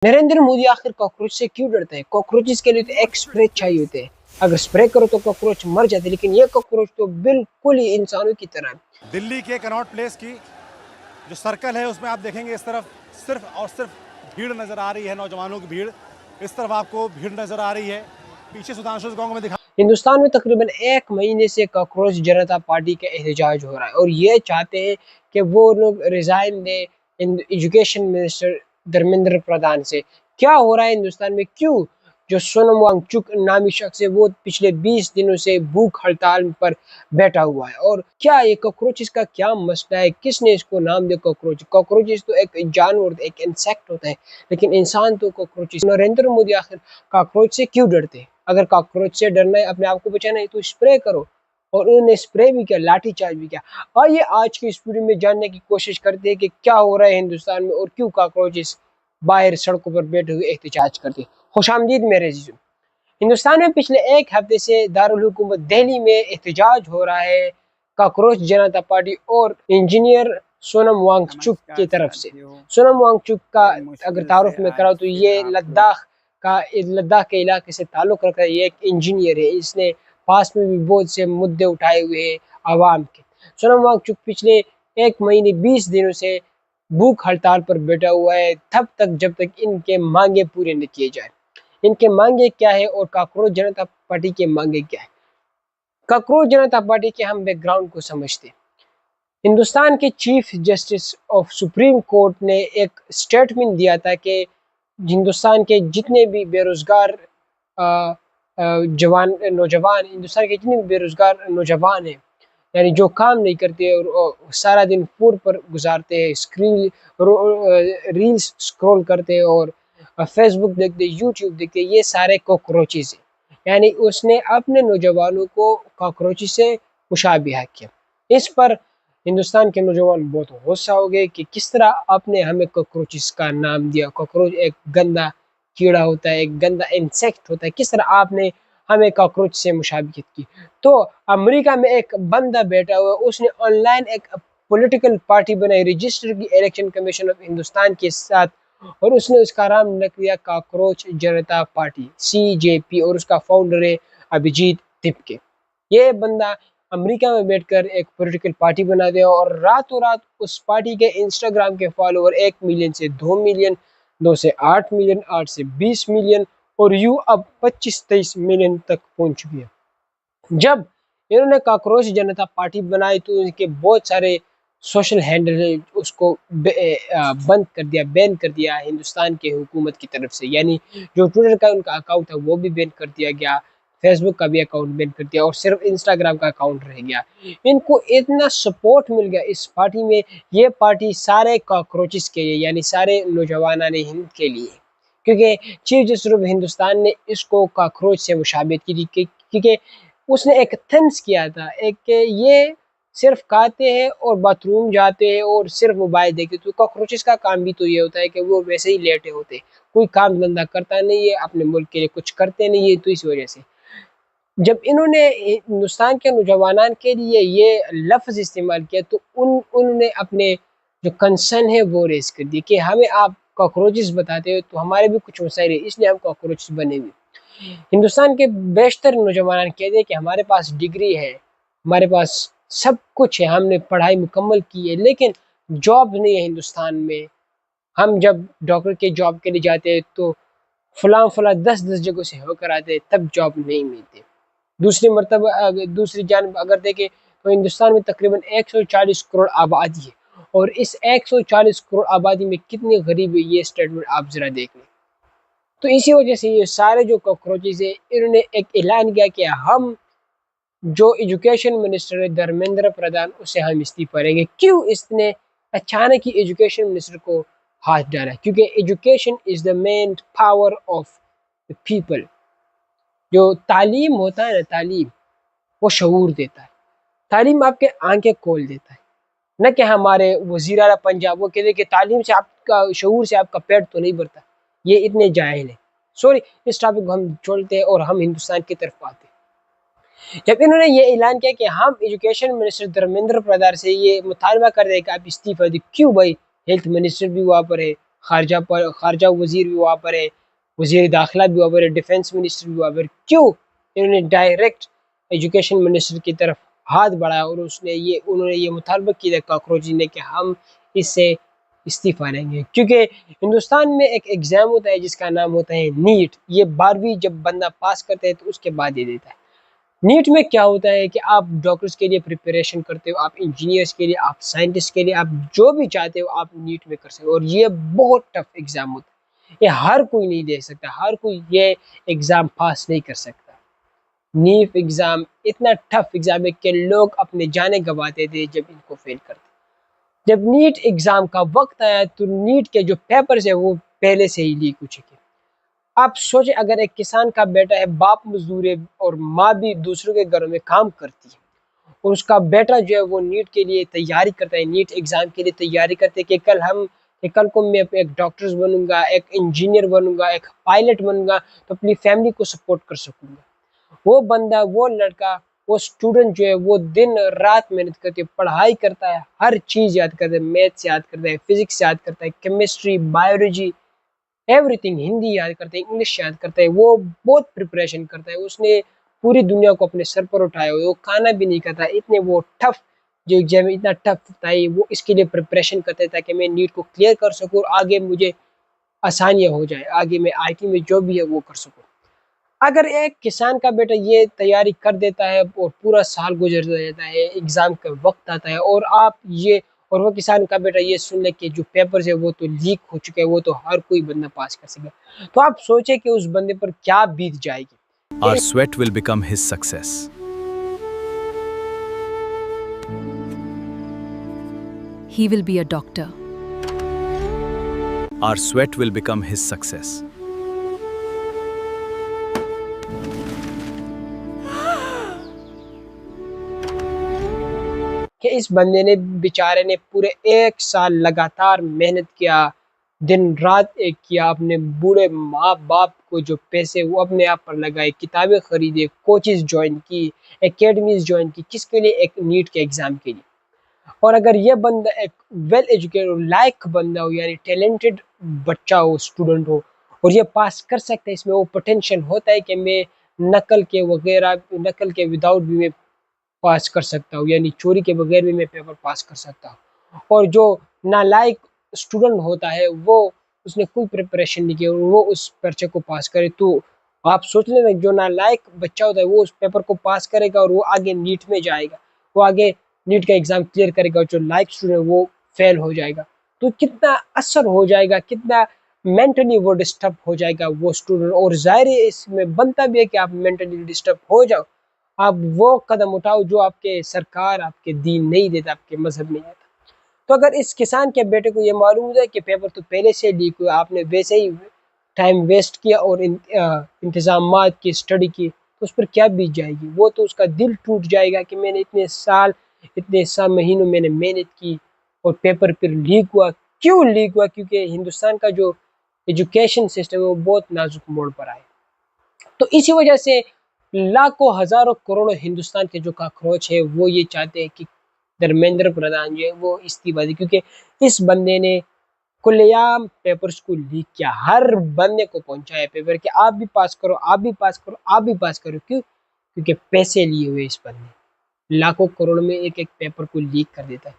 नरेंद्र मोदी आखिर कॉकरोच से क्यों डरते हैं? कॉकरोचेस के लिए तो एक स्प्रे चाहिए होते हैं। अगर स्प्रे करो तो कॉकरोच मर जाते, लेकिन ये कॉकरोच तो बिल्कुल ही इंसानों की तरह है। दिल्ली के कनॉट प्लेस की जो सर्कल है उसमें आप देखेंगे इस तरफ सिर्फ और सिर्फ भीड़ नजर आ रही है, नौजवानों की भीड़। इस तरफ आपको भीड़ नजर आ रही है, पीछे सुधांशु गांव में दिखा। हिंदुस्तान में तकरीबन एक महीने से कॉकरोच जनता पार्टी का एहतजाज हो रहा है और ये चाहते हैं कि वो लोग रिजाइन दे एजुकेशन मिनिस्टर धर्मेंद्र प्रधान से। क्या हो रहा है हिंदुस्तान में? क्यों जो सोनम वांगचुक नामी शख्स है वो पिछले 20 दिनों से भूख हड़ताल पर बैठा हुआ है? और क्या ये कॉकरोचेस का क्या मसला है? किसने इसको नाम दिया कॉकरोच? कॉकरोचेस तो एक जानवर, एक इंसेक्ट होता है, लेकिन इंसान तो कॉकरोचेस। नरेंद्र मोदी आखिर कॉकरोच से क्यों डरते हैं? अगर कॉकरोच से डरना है, अपने आप को बचाना है, तो स्प्रे करो। और उन्होंने स्प्रे भी किया, लाठी चार्ज भी किया। आइए आज की इस वीडियो में जानने की कोशिश करते हैं कि क्या हो रहा है हिंदुस्तान में और क्यों कॉकरोचेस बाहर सड़कों पर बैठे हुए एहतजाज करते हैं। खुशामदीद मेरे अजीजों। हिंदुस्तान में पिछले एक हफ्ते से दारुल हुकूमत दिल्ली में एहतजाज हो रहा है कॉकरोच जनता पार्टी और इंजीनियर सोनम वांगचुक की तरफ से। सोनम वांगचुक का अगर तारुफ में कराओ तो ये लद्दाख के इलाके से ताल्लुक़ रखता है। ये एक इंजीनियर है, इसने पास में भी बहुत से मुद्दे उठाए हुए हैं आवाम के। सोनम वांगचुक पिछले एक महीने 20 दिनों से भूख हड़ताल पर बैठा हुआ है, तब तक जब तक इनके मांगे पूरे न किए जाए। इनके मांगे क्या है और कॉकरोच जनता पार्टी के मांगे क्या है? कॉकरोच जनता पार्टी के हम बैकग्राउंड को समझते हैं। हिंदुस्तान के chief justice of supreme court ने एक स्टेटमेंट दिया था कि हिंदुस्तान के जितने भी बेरोजगार नौजवान, हिंदुस्तान के जितने भी बेरोजगार नौजवान हैं, यानी जो काम नहीं करते और सारा दिन फोन पर गुजारते हैं, रील्स स्क्रॉल करते हैं और फेसबुक देखते, यूट्यूब देखते, ये सारे कॉकरोचेस हैं। यानी उसने अपने नौजवानों को कॉकरोचेस से मुशाबिहा किया। इस पर हिंदुस्तान के नौजवान बहुत गुस्सा हो गए कि किस तरह आपने हमें कॉकरोचेस का नाम दिया। कॉकरोच एक गंदा कीड़ा होता है, एक गंदा इंसेक्ट होता है, किस तरह आपने हमें कॉकरोच से मुशाबियत की। तो अमेरिका में एक बंदा बैठा हुआ, उसने ऑनलाइन एक पॉलिटिकल पार्टी बनाई, रजिस्टर की इलेक्शन कमीशन ऑफ हिंदुस्तान के साथ, और उसने उसका नाम रख दिया कॉकरोच जनता पार्टी CJP, और उसका फाउंडर है अभिजीत तिपके। ये बंदा अमेरिका में बैठकर एक पॉलिटिकल पार्टी बना दिया और रातों रात उस पार्टी के इंस्टाग्राम के फॉलोवर 1 मिलियन से 2 मिलियन, 2 से 8 मिलियन, 8 से 20 मिलियन और यूं अब 25-23 मिलियन तक पहुंच चुकी है। जब इन्होंने कॉकरोच जनता पार्टी बनाई तो इनके बहुत सारे सोशल हैंडल उसको बंद कर दिया, बैन कर दिया हिंदुस्तान के हुकूमत की तरफ से। यानी जो ट्विटर का उनका अकाउंट है वो भी बैन कर दिया गया, फेसबुक का भी अकाउंट बैन कर दिया और सिर्फ इंस्टाग्राम का अकाउंट रह गया। इनको इतना सपोर्ट मिल गया इस पार्टी में। ये पार्टी सारे कॉकरोचेस के लिए, यानी सारे नौजवान हिंद के लिए, क्योंकि चीफ जस्टिस ऑफ हिंदुस्तान ने इसको कॉकरोच से मुशाबियत की थी, क्योंकि उसने एक थंस किया था, एक ये सिर्फ खाते हैं और बाथरूम जाते हैं और सिर्फ मोबाइल देखते। तो कॉकरोचेस का काम भी तो ये होता है कि वो वैसे ही लेटे होते, कोई काम धंधा करता नहीं है, अपने मुल्क के लिए कुछ करते नहीं है। तो इस वजह से जब इन्होंने हिंदुस्तान के नौजवान के लिए ये लफ्ज़ इस्तेमाल किया तो उन्होंने अपने जो कंसर्न है वो रेज कर दिए कि हमें आप कॉकरोचेस बताते हो तो हमारे भी कुछ मसाइल है, इसलिए हम कॉकरोचेस बने हुए। हिंदुस्तान के बेशतर नौजवान कहते हैं कि हमारे पास डिग्री है, हमारे पास सब कुछ है, हमने पढ़ाई मुकम्मल की है, लेकिन जॉब नहीं है हिंदुस्तान में। हम जब डॉक्टर के जॉब के लिए जाते हैं तो फलां 10-10 जगहों से होकर आते हैं, तब जॉब नहीं मिलती। दूसरी जानब अगर देखें तो हिंदुस्तान में तकरीबन 140 करोड़ आबादी है, और इस 140 करोड़ आबादी में कितने गरीब है ये स्टेटमेंट आप ज़रा देख लें। तो इसी वजह से ये सारे जो कॉकरोचेस है, इन्होंने एक ऐलान किया कि हम जो एजुकेशन मिनिस्टर है धर्मेंद्र प्रधान, उससे हम इस्तीफा देंगे। क्यों इसने अचानक ही एजुकेशन मिनिस्टर को हाथ डाला? क्योंकि education is the main power of the people. जो तालीम होता है ना, तालीम वो शऊर देता है, तालीम आपके आंखें खोल देता है। न कि हमारे वज़ीर आला पंजाब वो कहते कि तालीम से आपका, शऊर से आपका पेट तो नहीं भरता। ये इतने जाहिल हैं। सॉरी, इस टॉपिक को हम छोड़ते हैं और हम हिंदुस्तान की तरफ आते हैं। जब इन्होंने ये ऐलान किया कि हम एजुकेशन मिनिस्टर धर्मेंद्र प्रधान से ये मुतालबा कर रहे हैं कि आप इस्तीफा दें। क्यों भाई, हेल्थ मिनिस्टर भी वहाँ पर है, खारजा वजीर भी वहाँ पर है, वजीर दाखिला भी वहाँ पर है, डिफेंस मिनिस्टर भी वहाँ पर। क्यों इन्होंने डायरेक्ट एजुकेशन मिनिस्टर की तरफ हाथ बढ़ाया और उन्होंने ये मुतालबा किया कॉकरोच ने कि हम इससे इस्तीफा लेंगे? क्योंकि हिंदुस्तान में एक एग्ज़ाम होता है जिसका नाम होता है नीट। ये 12वीं जब बंदा पास करता है तो उसके बाद ये देता है। नीट में क्या होता है कि आप डॉक्टर्स के लिए प्रिपरेशन करते हो, आप इंजीनियर्स के लिए, आप साइंटिस्ट के लिए, आप जो भी चाहते हो आप नीट में कर सकते हो। और ये बहुत टफ एग्ज़ाम होता है, ये हर कोई नहीं दे सकता, हर कोई ये एग्ज़ाम पास नहीं कर सकता। नीट एग्ज़ाम इतना टफ एग्ज़ाम है कि लोग अपने जाने गंवाते थे जब इनको फेल करते। जब नीट एग्ज़ाम का वक्त आया तो नीट के जो पेपर्स है वो पहले से ही लीक हो चुके। आप सोचें, अगर एक किसान का बेटा है, बाप मजदूर है और माँ भी दूसरों के घरों में काम करती है, और उसका बेटा जो है वो नीट के लिए तैयारी करता है, नीट एग्ज़ाम के लिए तैयारी करते हैं कि कल को मैं एक डॉक्टर बनूंगा, एक इंजीनियर बनूंगा, एक पायलट बनूंगा तो अपनी फैमिली को सपोर्ट कर सकूंगा। वो बंदा, वो लड़का, वो स्टूडेंट जो है वो दिन रात मेहनत करके पढ़ाई करता है, हर चीज़ याद करता है, मैथ्स याद करता है, फिजिक्स याद करता है, केमिस्ट्री, बायोलॉजी, एवरीथिंग, हिंदी याद करता है, इंग्लिश याद करता है। वो बहुत प्रिपरेशन करता है, उसने पूरी दुनिया को अपने सर पर उठाया हुआ है, वो खाना भी नहीं खाता, इतने वो टफ जो एग्जाम इतना टफ था वो इसके लिए प्रिपरेशन करता है ताकि मैं नीट को क्लियर कर सकूँ और आगे मुझे आसानियाँ हो जाए, आगे मैं आईटी में जो भी है वो कर सकूँ। अगर एक किसान का बेटा ये तैयारी कर देता है और पूरा साल गुजर जाता है, एग्ज़ाम का वक़्त आता है और आप ये और वो किसान का बेटा ये सुन ले कि जो पेपर्स है वो तो लीक हो चुके हैं, वो तो हर कोई बंदा पास कर सकेगा। तो आप सोचिए कि उस बंदे पर क्या बीत जाएगी। Our sweat will become his success. He will be a doctor. Our sweat will become his success. कि इस बंदे ने, बेचारे ने पूरे 1 साल लगातार मेहनत किया, दिन रात एक किया, अपने बूढ़े माँ बाप को जो पैसे वो अपने आप पर लगाए, किताबें खरीदे, कोचिज़ ज्वाइन की, एकेडमीज़ ज्वाइन की, किसके लिए? एक नीट के एग्ज़ाम के लिए। और अगर ये बंदा एक वेल एजुकेटेड लायक बंदा हो, यानी टैलेंटेड बच्चा हो, स्टूडेंट हो, और ये पास कर सकता है, इसमें वो पोटेंशियल होता है कि मैं नकल के विदाउट भी मैं पास कर सकता हूँ, यानी चोरी के बगैर भी मैं पेपर पास कर सकता हूँ। और जो नालायक स्टूडेंट होता है वो, उसने कोई प्रिपरेशन नहीं की और वो उस पर्चे को पास करे, तो आप सोच लेना जो नालायक बच्चा होता है वो उस पेपर को पास करेगा और वो आगे नीट में जाएगा, वो आगे नीट का एग्ज़ाम क्लियर करेगा, और जो लायक स्टूडेंट वो फेल हो जाएगा। तो कितना असर हो जाएगा, कितना मेंटली वो डिस्टर्ब हो जाएगा वो स्टूडेंट। और ज़ाहिर है इसमें बनता भी है कि आप मेंटली डिस्टर्ब हो जाओ, आप वो कदम उठाओ जो आपके सरकार, आपके दीन नहीं देता, आपके मज़हब नहीं देता। तो अगर इस किसान के बेटे को ये मालूम है कि पेपर तो पहले से लीक हुआ, आपने वैसे ही टाइम वेस्ट किया और इंतज़ामात की स्टडी की, तो उस पर क्या बीत जाएगी? वो तो उसका दिल टूट जाएगा कि मैंने इतने साल महीनों मैंने मेहनत की और पेपर फिर लीक हुआ। क्यों लीक हुआ? क्योंकि हिंदुस्तान का जो एजुकेशन सिस्टम है वो बहुत नाजुक मोड़ पर आया। तो इसी वजह से लाखों हज़ारों करोड़ों हिंदुस्तान के जो कॉकरोच है वो ये चाहते हैं कि धर्मेंद्र प्रधान जो है वो इस्तीफा दे, क्योंकि इस बंदे ने खुलेआम पेपर्स को लीक किया, हर बंदे को पहुंचाया पेपर कि आप भी पास करो, आप भी पास करो, आप भी पास करो। क्यों? क्योंकि पैसे लिए हुए इस बंदे लाखों करोड़ में एक एक पेपर को लीक कर देता है।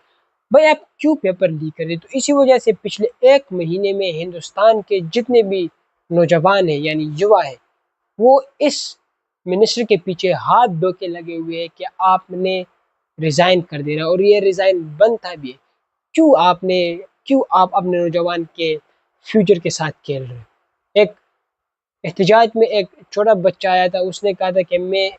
भाई आप क्यों पेपर लीक कर रहे? तो इसी वजह से पिछले 1 महीने में हिंदुस्तान के जितने भी नौजवान हैं यानी युवा है, वो इस मिनिस्टर के पीछे हाथ धो के लगे हुए हैं कि आपने रिज़ाइन कर देना, और ये रिज़ाइन बनता भी है। क्यों आप अपने नौजवान के फ्यूचर के साथ खेल रहे हो? एक एहतजाज में एक छोटा बच्चा आया था, उसने कहा था कि मैं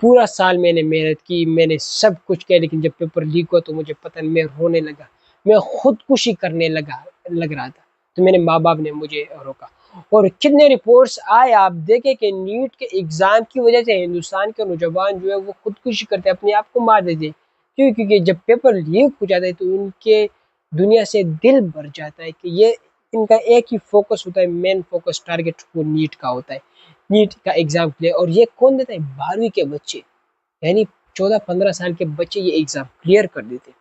पूरा साल मैंने मेहनत की, मैंने सब कुछ किया, लेकिन जब पेपर लीक हुआ तो मुझे पता नहीं, मैं रोने लगा, मैं खुदकुशी करने लग रहा था, तो मेरे माँ बाप ने मुझे रोका। और कितने रिपोर्ट्स आए, आप देखें कि नीट के एग्ज़ाम की वजह से हिंदुस्तान के नौजवान जो है वो खुदकुशी करते हैं, अपने आप को मार देते हैं। क्यों? क्योंकि जब पेपर लीक हो जाता है तो उनके दुनिया से दिल भर जाता है कि ये इनका एक ही फोकस होता है, मेन फोकस टारगेट वो नीट का होता है, नीट का एग्ज़ाम क्लियर। और ये कौन देता है? 12वीं के बच्चे, यानी 14-15 साल के बच्चे ये एग्ज़ाम क्लियर कर देते हैं।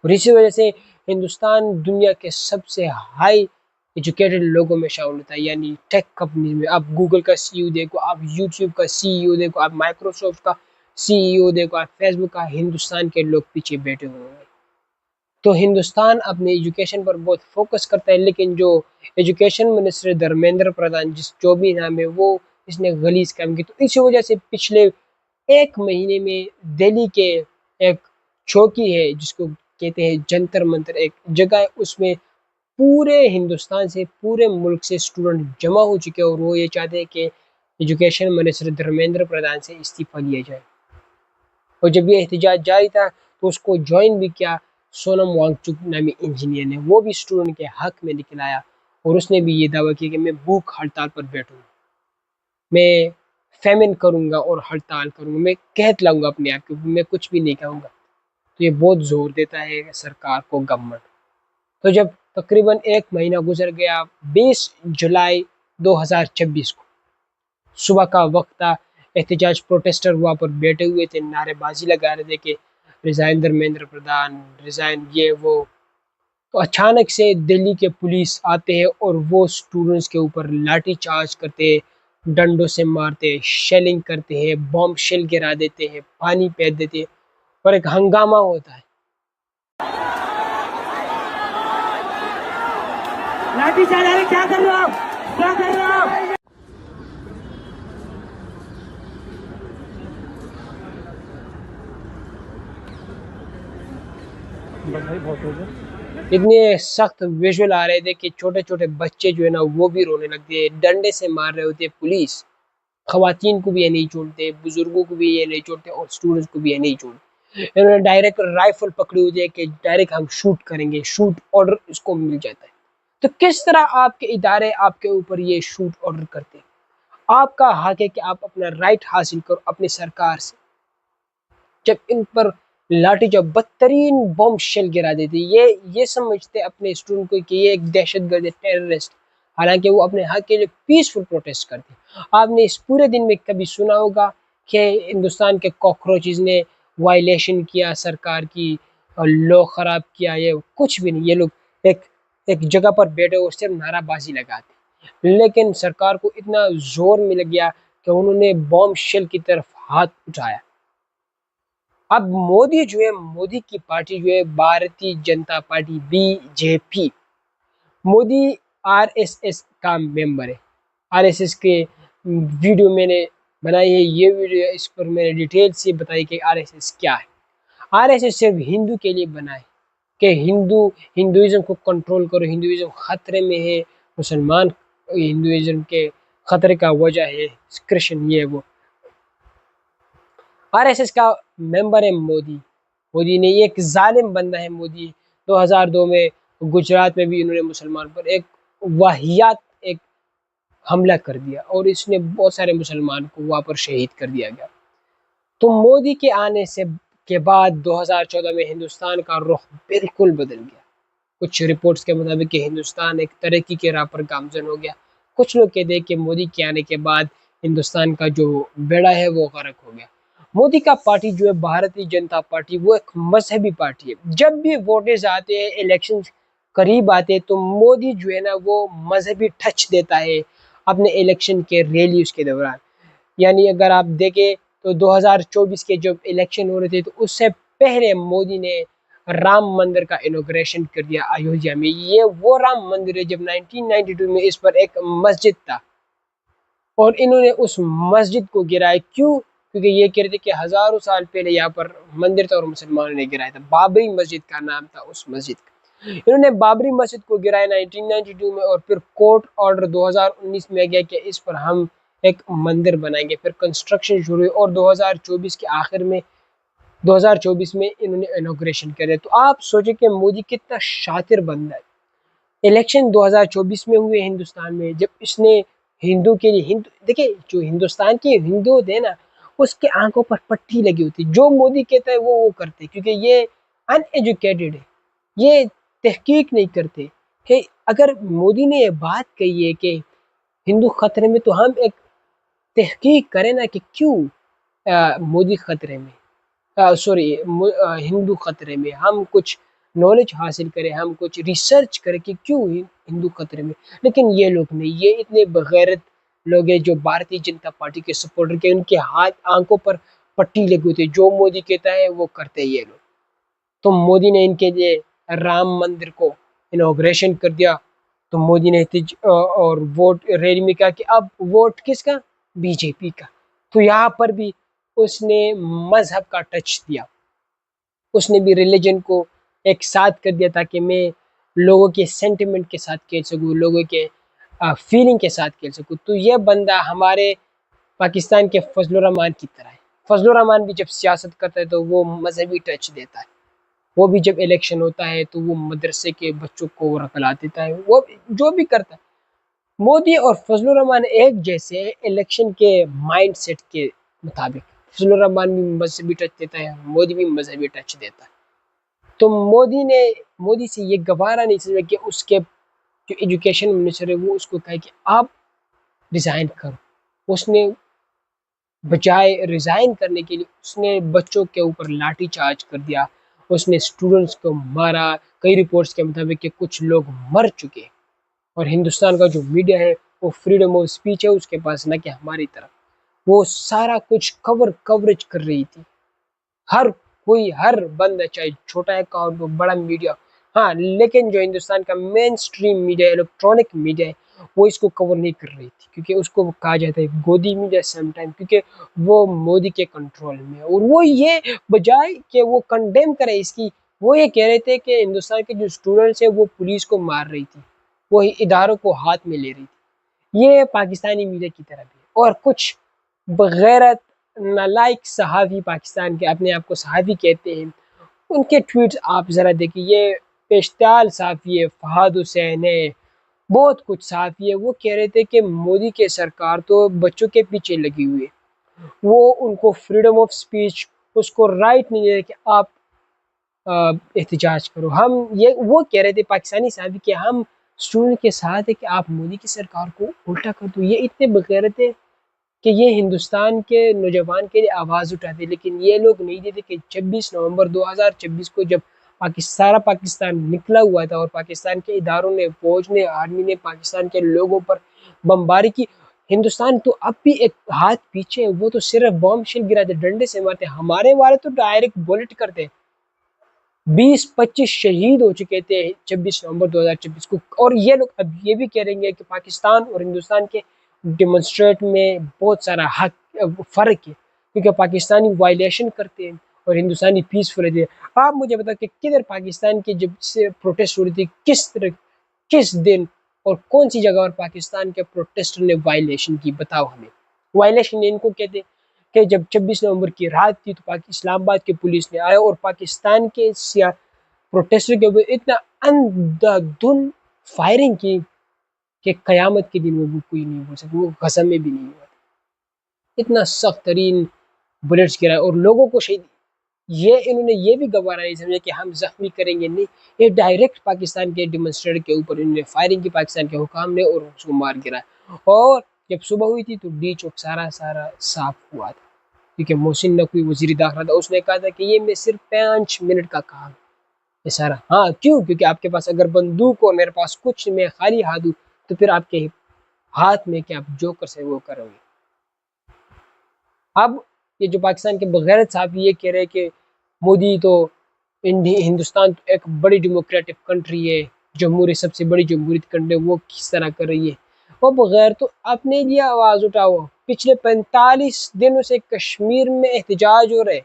और इसी वजह से हिंदुस्तान दुनिया के सबसे हाई एजुकेटेड लोगों में शामिल होता है। यानी टेक कंपनी में आप गूगल का सीईओ देखो, आप यूट्यूब का सीईओ देखो, आप माइक्रोसॉफ्ट का सीईओ देखो, आप फेसबुक का, हिंदुस्तान के लोग पीछे बैठे हुए हैं। तो हिंदुस्तान अपने एजुकेशन पर बहुत फोकस करता है, लेकिन जो एजुकेशन मिनिस्टर धर्मेंद्र प्रधान, जिस जो भी नाम है, वो इसने गलीज काम की। तो इसी वजह से पिछले एक महीने में दिल्ली के एक चौकी है जिसको कहते हैं जंतर मंतर, एक जगह है, उसमें पूरे हिंदुस्तान से, पूरे मुल्क से स्टूडेंट जमा हो चुके हैं और वो ये चाहते हैं कि एजुकेशन मिनिस्टर धर्मेंद्र प्रधान से इस्तीफा लिया जाए। और जब ये एहतजाज जारी था तो उसको ज्वाइन भी किया सोनम वांगचुक नामी इंजीनियर ने। वो भी स्टूडेंट के हक में निकल आया और उसने भी ये दावा किया कि मैं भूख हड़ताल पर बैठूंगा, मैं फेमिन करूंगा और हड़ताल करूंगा, मैं कहत लाऊंगा अपने आप को, मैं कुछ भी नहीं कहूँगा। तो ये बहुत जोर देता है सरकार को, गवर्नमेंट। तो जब तकरीबन एक महीना गुजर गया, 20 जुलाई 2026 को सुबह का वक्त था, एहतजाज प्रोटेस्टर वहाँ पर बैठे हुए थे, नारेबाजी लगा रहे थे कि रिजाइन धर्मेंद्र प्रधान, रिजाइन, ये वो। तो अचानक से दिल्ली के पुलिस आते हैं और वो स्टूडेंट्स के ऊपर लाठी चार्ज करते हैं, डंडों से मारते हैं, शेलिंग करते हैं, बॉम्ब शेल गिरा देते हैं, पानी फेंक देते हैं और एक हंगामा होता है। लाठी चार्ज आ रहे, क्या कर रहे हो आप, क्या कर रहे हो आप? इतने सख्त विजुअल आ रहे थे कि छोटे छोटे बच्चे जो है ना वो भी रोने लगते हैं, डंडे से मार रहे होते पुलिस। खवातीन को भी ये नहीं छोड़ते, बुजुर्गों को भी ये नहीं छोड़ते और स्टूडेंट्स को भी ये नहीं छोड़ते। इन्होंने डायरेक्ट राइफल पकड़ी हुई है कि डायरेक्ट हम शूट करेंगे, शूट ऑर्डर इसको मिल जाता है। तो किस तरह आपके इदारे आपके ऊपर ये शूट ऑर्डर करते हैं? आपका हक है कि आप अपना राइट हासिल करो अपनी सरकार से। जब इन पर लाठी, जब बदतरीन बम शेल गिरा देते, ये समझते अपने स्टूडेंट को कि ये एक दहशतगर्द टेररिस्ट, हालांकि वो अपने हक के लिए पीसफुल प्रोटेस्ट करते। आपने इस पूरे दिन में कभी सुना होगा कि हिंदुस्तान के कॉकरोचेज ने वायलेशन किया सरकार की, लॉ खराब किया? ये कुछ भी नहीं। ये लोग एक एक जगह पर बैठे और सिर्फ नाराबाजी लगाते, लेकिन सरकार को इतना जोर मिल गया कि उन्होंने बॉम्ब शेल की तरफ हाथ उठाया। अब मोदी जो है, मोदी की पार्टी जो है Bharatiya Janata party, BJP, Modi RSS का मेंबर है। आरएसएस के वीडियो मैंने बनाई है, ये वीडियो, इस पर मैंने डिटेल से बताई कि आरएसएस क्या है। आरएसएस सिर्फ हिंदू के लिए बना है कि हिंदुइज्म को कंट्रोल करो, हिंदुइज्म खतरे में है, मुसलमान हिंदुइज्म के खतरे का वजह है क्रिश्चियन, ये वो। आरएसएस का मेंबर है मोदी। मोदी ने, एक जालिम बंदा है मोदी। 2002 में गुजरात में भी इन्होंने मुसलमान पर एक वाहियात एक हमला कर दिया और इसने बहुत सारे मुसलमान को वहाँ पर शहीद कर दिया गया। तो मोदी के आने से के बाद 2014 में हिंदुस्तान का रुख बिल्कुल बदल गया। कुछ रिपोर्ट्स के मुताबिक कि हिंदुस्तान एक तरक्की के राह पर गामजन हो गया। कुछ लोग कहते हैं कि मोदी के आने के बाद हिंदुस्तान का जो बेड़ा है वो गर्क हो गया। मोदी का पार्टी जो है भारतीय जनता पार्टी, वो एक मजहबी पार्टी है। जब भी वोटर्स आते हैं, इलेक्शन करीब आते हैं, तो मोदी जो है ना वो मजहबी टच देता है अपने इलेक्शन के रैलीज के दौरान। यानी अगर आप देखें तो 2024 के जब इलेक्शन हो रहे थे तो उससे पहले मोदी ने राम मंदिर का इनॉग्रेशन कर दिया अयोध्या में। ये वो राम मंदिर है जब 1992 में इस पर एक मस्जिद था और इन्होंने उस मस्जिद को गिराया। क्यों? क्योंकि ये कह रहे थे कि हजारों साल पहले यहाँ पर मंदिर था और मुसलमानों ने गिराया था। बाबरी मस्जिद का नाम था उस मस्जिद का। इन्होंने बाबरी मस्जिद को गिराया 1992 में और फिर कोर्ट ऑर्डर 2019 में गया कि इस पर हम एक मंदिर बनाएंगे। फिर कंस्ट्रक्शन शुरू हुई और 2024 के आखिर में 2024 में इन्होंने इनॉग्रेशन कर दिया। तो आप सोचे कि मोदी कितना शातिर बंदा है। इलेक्शन 2024 में हुए हिंदुस्तान में, जब इसने हिंदू के लिए, हिंदू देखिए, जो हिंदुस्तान के हिंदू होते हैं ना, उसके आंखों पर पट्टी लगी होती है। जो मोदी कहता है वो करते, क्योंकि ये अनएजुकेटेड है, ये तहकीक नहीं करते। कि अगर मोदी ने ये बात कही है कि हिंदू खतरे में, तो हम एक तहकीक करें ना कि क्यों मोदी खतरे में, सॉरी हिंदू खतरे में। हम कुछ नॉलेज हासिल करें, हम कुछ रिसर्च करें कि क्यों हिंदू खतरे में। लेकिन ये लोग नहीं, ये इतने बगैरत लोग हैं जो भारतीय जनता पार्टी के सपोर्टर के, उनके हाथ आंखों पर पट्टी लगी होती है, जो मोदी कहता है वो करते हैं ये लोग। तो मोदी ने इनके लिए राम मंदिर को इनॉग्रेशन कर दिया, तो मोदी ने और वोट रैली में कहा कि अब वोट किसका, बीजेपी का। तो यहाँ पर भी उसने मजहब का टच दिया, उसने भी रिलीजन को एक साथ कर दिया ताकि मैं लोगों के सेंटिमेंट के साथ खेल सकूँ, लोगों के फीलिंग के साथ खेल सकूँ। तो ये बंदा हमारे पाकिस्तान के फजलुर रहमान की तरह है। फजलुर रहमान भी जब सियासत करता है तो वो मजहबी टच देता है, वो भी जब इलेक्शन होता है तो वो मदरसे के बच्चों को रखला देता है, वो जो भी करता है। मोदी और फजलुर रहमान एक जैसे हैं इलेक्शन के माइंड सेट के मुताबिक। फजलुर रहमान भी मजहबी टच देता है, मोदी भी मजहबी टच देता है। तो मोदी से ये गवारा नहीं समझा कि उसके जो एजुकेशन मिनिस्टर है वो उसको कहे कि आप रिजाइन करो। उसने बजाय रिजाइन करने के लिए उसने बच्चों के ऊपर लाठी चार्ज कर दिया, उसने स्टूडेंट्स को मारा। कई रिपोर्ट्स के मुताबिक कि कुछ लोग मर चुके हैं। और हिंदुस्तान का जो मीडिया है वो फ्रीडम ऑफ स्पीच है उसके पास, ना कि हमारी तरफ। वो सारा कुछ कवरेज कर रही थी, हर कोई, हर बंदा, चाहे छोटा अकाउंट हो बड़ा मीडिया। हाँ, लेकिन जो हिंदुस्तान का main stream media, electronic media है, वो इसको कवर नहीं कर रही थी, क्योंकि उसको कहा जाता है गोदी मीडिया समटाइम, क्योंकि वो मोदी के कंट्रोल में है। और वो ये बजाय कि वो कंडेम करे इसकी, वो ये कह रहे थे कि हिंदुस्तान के जो स्टूडेंट्स हैं वो पुलिस को मार रही थी, वो इदारों को हाथ में ले रही थी। ये पाकिस्तानी मीडिया की तरफ है। और कुछ बगैरत नालायक सहाफ़ी पाकिस्तान के अपने आप को सहाफ़ी कहते हैं, उनके ट्वीट्स आप ज़रा देखिए। ये पेशताल सहाफ़ी है, फहाद हुसैन है, बहुत कुछ सहाफ़ी है। वो कह रहे थे कि मोदी के सरकार तो बच्चों के पीछे लगी हुई है, वो उनको फ्रीडम ऑफ स्पीच, उसको राइट नहीं दे रहे कि आप एहतजाज करो। हम ये वो कह रहे थे पाकिस्तानी सहाफ़ी कि हम स्टूडेंट के साथ है कि आप मोदी की सरकार को उल्टा कर दो। ये इतने बगैरत है कि ये हिंदुस्तान के नौजवान के लिए आवाज़ उठाते, लेकिन ये लोग नहीं देते कि 26 नवंबर 2026 को जब सारा पाकिस्तान निकला हुआ था और पाकिस्तान के इदारों ने, फौज ने, आर्मी ने पाकिस्तान के लोगों पर बमबारी की, हिंदुस्तान तो अब भी एक हाथ पीछे है। वो तो सिर्फ बम शेल गिराते, डंडे से मारते, हमारे वाले तो डायरेक्ट बुलेट करते। 20-25 शहीद हो चुके थे 26 नवंबर 2026 को। और ये लोग अब ये भी कह रहे हैं कि पाकिस्तान और हिंदुस्तान के डेमोन्स्ट्रेट में बहुत सारा फ़र्क है, क्योंकि पाकिस्तानी वायलेशन करते हैं और हिंदुस्तानी पीसफुल रहते हैं। आप मुझे बताओ कि किधर पाकिस्तान की जब से प्रोटेस्ट हो रही थी, किस दिन और कौन सी जगह और पाकिस्तान के प्रोटेस्टर ने वायलेशन की, बताओ हमें। वायलेशन इनको कहते हैं कि जब 26 नवंबर की रात थी तो इस्लामाबाद की पुलिस ने आया और पाकिस्तान के प्रोटेस्टर के ऊपर इतना अंधाधुंध फायरिंग की कि क़यामत के दिन वो कोई नहीं बोल सकता, वो कसम में भी नहीं हुआ। इतना सख्त तरीन बुलेट्स गिरा और लोगों को शहीद। ये इन्होंने ये भी गवारा नहीं समझा कि हम जख्मी करेंगे, नहीं, ये डायरेक्ट पाकिस्तान के डेमोन्स्ट्रेटर के ऊपर इन्होंने फायरिंग की, पाकिस्तान के हुकाम ने, और उसको मार गिरा। और जब सुबह हुई थी तो डी चौक सारा साफ हुआ था, क्योंकि मोहसिन नकवी वज़ीर दाखिला था, उसने कहा था कि ये मैं सिर्फ 5 मिनट का काम है ये सारा। हाँ, क्यों? क्योंकि आपके पास अगर बंदूक हो, मेरे पास कुछ, मैं खाली हाथ हूँ, तो फिर आपके हाथ में क्या, आप जो कर से वो करोगे। अब ये जो पाकिस्तान के बगैरत साहब ये कह रहे हैं कि मोदी तो, हिंदुस्तान तो एक बड़ी डेमोक्रेटिक कंट्री है, जमहूरी, सबसे बड़ी जमहूरियत कंट्री, वो किस तरह कर रही है। वो बगैर तो अपने लिए आवाज़ उठाओ। पिछले 45 दिनों से कश्मीर में एहतजाज हो रहे,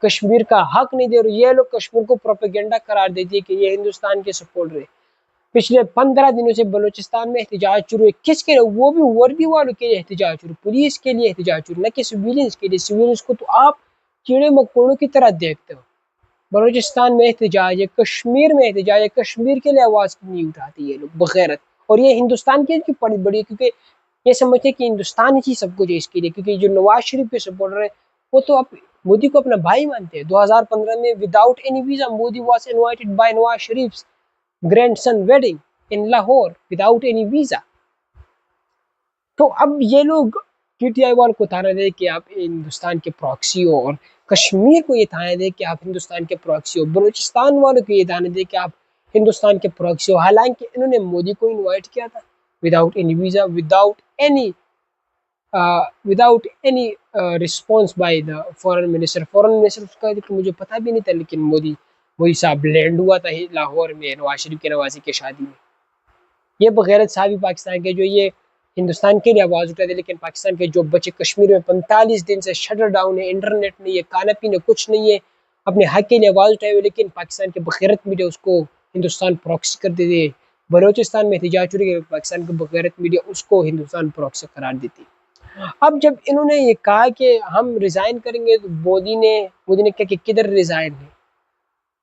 कश्मीर का हक नहीं दे रहे। ये लोग कश्मीर को प्रोपेगेंडा करार देती है कि ये हिंदुस्तान के सपोर्ट रहे। पिछले 15 दिनों से बलूचिस्तान में एहतजाज शुरू है, किसके लिए? वो भी वर्दी वालों के लिए एहतजाज शुरू, पुलिस के लिए एहतजाज शुरू, न कि सिविलियंस के लिए। सिविलियंस को तो आप कीड़े मकोड़ों की तरह देखते हो। बलूचिस्तान में एहतजाज है, कश्मीर में एहतजाज है, कश्मीर के लिए आवाज़ नहीं उठाती ये लोग बगैरत। और ये हिंदुस्तान की इनकी बड़ी बड़ी, क्योंकि ये समझते हैं कि हिंदुस्तान ही सब कुछ है इसके लिए। क्योंकि जो नवाज शरीफ के सपोर्टर है वो तो अब मोदी को अपना भाई मानते हैं। 2015 में without any visa Modi was invited bye Nawaz Sharif grandson wedding in Lahore without any visa. तो अब ये लोग पीटीआई वालों को ताना दे कि आप हिंदुस्तान के प्रॉक्सी हो, और कश्मीर को ये ताना दे कि आप हिंदुस्तान के प्रॉक्सी हो, बलूचिस्तान वालों को ये ताना दे कि आप हिंदुस्तान के प्रॉक्सी हो। हालांकि इन्होंने मोदी को इनवाइट किया था without any visa, without any response by the foreign minister. उसका तो मुझे पता भी नहीं था, लेकिन मोदी साहब लैंड हुआ था लाहौर में नवाज शरीफ के नवाजी की शादी में। ये बगैरत साहब पाकिस्तान के जो ये हिंदुस्तान के लिए आवाज़ उठाते, लेकिन पाकिस्तान के जो बच्चे कश्मीर में 45 दिन से शटर डाउन है, इंटरनेट नहीं है, खाना पीना कुछ नहीं है, अपने हक के लिए आवाज़ उठाए हुए, लेकिन पाकिस्तान के बगैरत मीडिया उसको हिंदुस्तान प्रॉक्सी कर देते। बलोचिस्तान में एहतजाज हो रही है, पाकिस्तान के बगैरत मीडिया उसको हिंदुस्तान प्रॉक्सी करार देती। अब जब इन्होंने ये कहा कि हम रिज़ाइन करेंगे, तो मोदी ने कहा कि किधर रिज़ाइन है।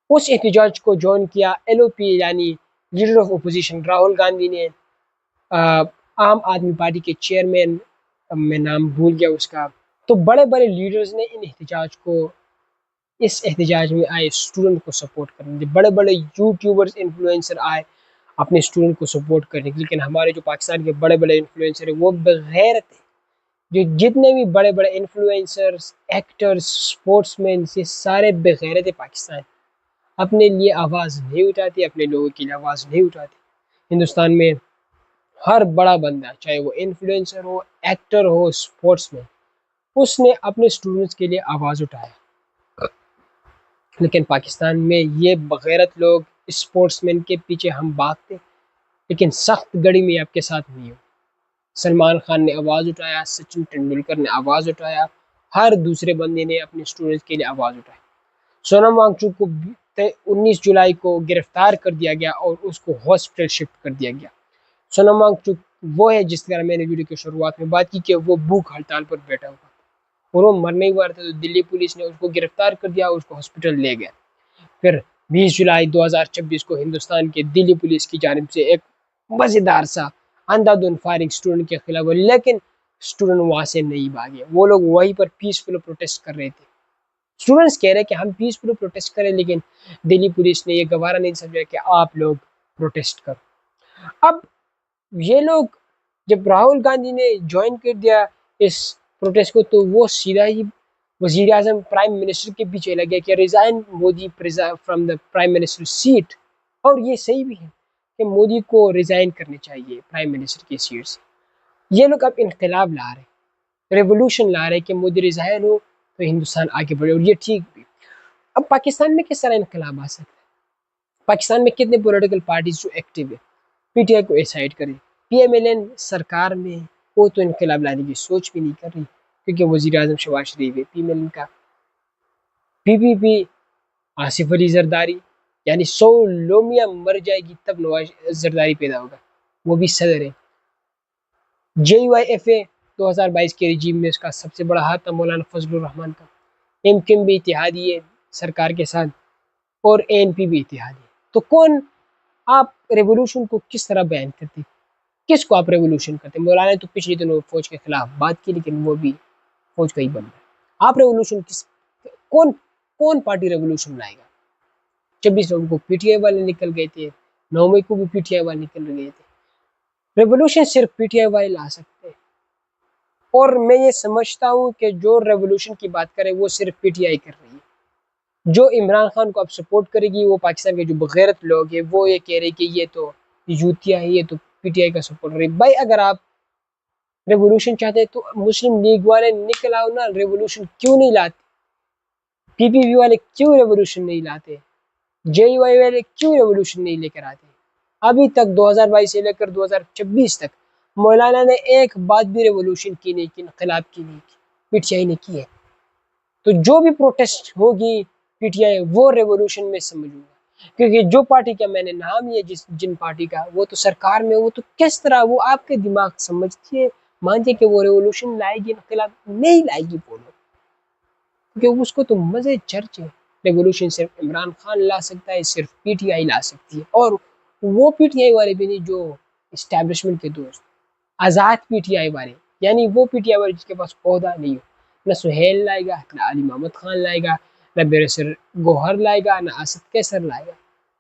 उस एहतजाज को ज्वाइन किया एलओपी यानी leader of opposition Rahul Gandhi ने, आम आदमी पार्टी के चेयरमैन, मैं नाम भूल गया उसका। तो बड़े बड़े लीडर्स ने इस एहतजाज में आए स्टूडेंट को सपोर्ट करने के। बड़े बड़े यूट्यूबर्स इन्फ्लुएंसर आए अपने स्टूडेंट को सपोर्ट करने के। लेकिन हमारे जो पाकिस्तान के बड़े बड़े इन्फ्लुएंसर है वो बगैरत है। जो जितने भी बड़े बड़े इन्फ्लुएंसर्स, एक्टर्स, स्पोर्ट्समैन, ये सारे बेगैरत है। पाकिस्तान अपने लिए आवाज़ नहीं उठाती, अपने लोगों के लिए आवाज़ नहीं उठाती। हिंदुस्तान में हर बड़ा बंदा, चाहे वो इन्फ्लुएंसर हो, एक्टर हो, स्पोर्ट्समैन, उसने अपने स्टूडेंट्स के लिए आवाज़ उठाया। लेकिन पाकिस्तान में ये बगैरत लोग, स्पोर्ट्समैन के पीछे हम भागते, लेकिन सख्त घड़ी में आपके साथ नहीं हो। सलमान खान ने आवाज़ उठाया, सचिन तेंदुलकर ने आवाज़ उठाया, हर दूसरे बंदे ने अपने स्टूडेंट्स के लिए आवाज़ उठाई। सोनम वांगचुक को 19 जुलाई को गिरफ्तार कर दिया गया और उसको हॉस्पिटल शिफ्ट कर दिया गया। सोनम वांगचुक वो है जिस तरह मैंने वीडियो की शुरुआत में बात की कि वो भूख हड़ताल पर बैठा हुआ और वो मरने ही वाला था, तो दिल्ली पुलिस ने उसको गिरफ्तार कर दिया, उसको हॉस्पिटल ले गया। फिर 20 जुलाई 2026 को हिंदुस्तान के दिल्ली पुलिस की जानिब से एक मज़ेदार सा अंधाधुंध फायरिंग स्टूडेंट के खिलाफ हुई, लेकिन स्टूडेंट वहाँ से नहीं भागे। वो लोग वहीं पर पीसफुल प्रोटेस्ट कर रहे थे। स्टूडेंट्स कह रहे हैं कि हम पीसफुल प्रोटेस्ट करें, लेकिन दिल्ली पुलिस ने ये गवारा नहीं समझा कि आप लोग प्रोटेस्ट करो। अब ये लोग, जब राहुल गांधी ने ज्वाइन कर दिया इस प्रोटेस्ट को, तो वो सीधा ही वज़ीर आज़म प्राइम मिनिस्टर के पीछे लग गया कि resign Modi from the prime minister seat. और ये सही भी है कि मोदी को रिज़ाइन करने चाहिए प्राइम मिनिस्टर की सीट से। ये लोग अब इनकलाब ला रहे, रेवोल्यूशन ला रहे कि मोदी रिज़ाइन हो तो हिंदुस्तान आगे बढ़े, और ये ठीक भी। अब पाकिस्तान में किस तरह इनकलाब आ सकता है? पाकिस्तान में कितने पॉलिटिकल पार्टीज जो एक्टिव है, पीटीआई को एसाइड करें, पीएमएलएन सरकार में वो तो इनकलाब लाने की सोच भी नहीं कर रही, क्योंकि वज़ीर आज़म शहबाज शरीफ है पीएमएलएन का। पीपीपी आसिफ अली जरदारी, यानी 100 लोमिया मर जाएगी तब नवाज जरदारी पैदा होगा, वो भी सदर है। JYFA 2022 के रिजीम में उसका सबसे बड़ा हाथ था मौलाना फजलुर रहमान का। एमक्यूएम भी इत्तेहादी है सरकार के साथ, और ANP भी इत्तेहादी है। तो कौन, आप रेवोल्यूशन को किस तरह बयान करते, किसको आप रेवोल्यूशन करते? मौलाना ने तो पिछले दिनों फौज के खिलाफ बात की, लेकिन वो भी फौज का ही बन रहा है। आप रेवोल्यूशन कौन पार्टी रेवोल्यूशन लाएगा? 26 नवंबर को पीटीआई वाले निकल गए थे, 9 मई को भी पीटीआई वाले निकल गए थे। रेवोल्यूशन सिर्फ पीटीआई वाले ला सकते हैं, और मैं ये समझता हूँ कि जो रेवोल्यूशन की बात करे वो सिर्फ पीटीआई कर रही है। जो इमरान खान को अब सपोर्ट करेगी, वो पाकिस्तान के जो बगैरत लोग हैं वो ये कह रहे कि ये तो यूतिया है, ये तो पीटीआई का सपोर्ट रही। भाई अगर आप रेवोल्यूशन चाहते हैं तो मुस्लिम लीग वाले निकल आओ ना, रेवोल्यूशन क्यों नहीं लाते? पीपीपी वाले क्यों रेवोल्यूशन नहीं लाते? JY वाले क्यों रेवोल्यूशन नहीं लेकर आते? अभी तक 2022 से लेकर 2026 तक मौलाना ने एक बात भी रेवोल्यूशन की नहीं की, इनकलाब की नहीं की, पीटीआई ने की है। तो जो भी प्रोटेस्ट होगी पीटीआई, वो रेवोल्यूशन में समझूंगा, क्योंकि जो पार्टी का मैंने नाम लिया, जिन पार्टी का, वो तो सरकार में, वो तो किस तरह, वो आपके दिमाग समझती है, मानती कि वो रेवोल्यूशन लाएगी, इनकलाब नहीं लाएगी बोलो, क्योंकि उसको तो मजे चर्च है। रेवोल्यूशन सिर्फ इमरान खान ला सकता है, सिर्फ पीटीआई ला सकती है, और वो पीटीआई वाले भी नहीं जो इस्टेब्लिशमेंट के दोस्त, आज़ाद पीटीआई वाले, यानी वो पीटीआई वाले जिसके पास ओहदा नहीं हो। न सुहेल लाएगा, न अली मोहम्मद खान लाएगा, न बेरसर गौहर लाएगा, न असद कैसर लाएगा।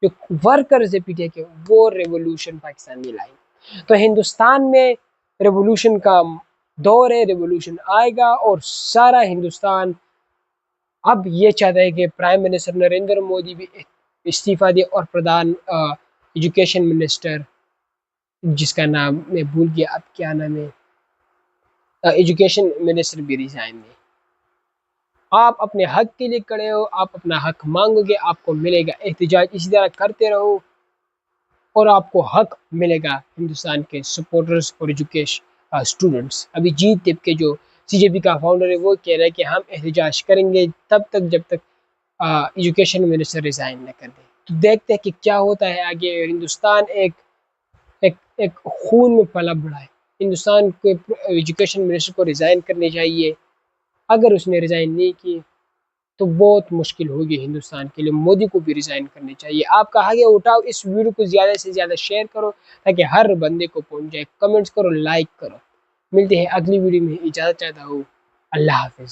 जो वर्कर्स है पीटीआई के, वो रेवोल्यूशन पाकिस्तान में लाएंगे। तो हिंदुस्तान में रेवोल्यूशन का दौर रिवॉल्यूशन आएगा और सारा हिंदुस्तान अब ये चाहता है कि प्राइम मिनिस्टर नरेंद्र मोदी भी इस्तीफ़ा दे और प्रधान एजुकेशन मिनिस्टर, जिसका नाम मैं भूल गया अब क्या नाम है, एजुकेशन मिनिस्टर भी रिजाइन दे। आप अपने हक के लिए खड़े हो, आप अपना हक मांगोगे, आपको मिलेगा। एहतजाज इसी तरह करते रहो और आपको हक मिलेगा। हिंदुस्तान के सपोर्टर्स और एजुकेशन स्टूडेंट्स, अभी जीत तिप के जो सीजेपी का फाउंडर है वो कह रहा है कि हम एहतजाज करेंगे तब तक जब तक एजुकेशन मिनिस्टर रिज़ाइन न कर दे। तो देखते हैं कि क्या होता है आगे। हिंदुस्तान एक एक एक खून में पला बढ़ा है। हिंदुस्तान के एजुकेशन मिनिस्टर को रिज़ाइन करनी चाहिए। अगर उसने रिज़ाइन नहीं की तो बहुत मुश्किल होगी हिंदुस्तान के लिए। मोदी को भी रिज़ाइन करनी चाहिए। आपका आगे उठाओ, इस वीडियो को ज़्यादा से ज़्यादा शेयर करो ताकि हर बंदे को पहुंच जाए। कमेंट्स करो, लाइक करो। मिलते हैं अगली वीडियो में। इजाज़त चाहता हूँ। अल्लाह हाफिज़।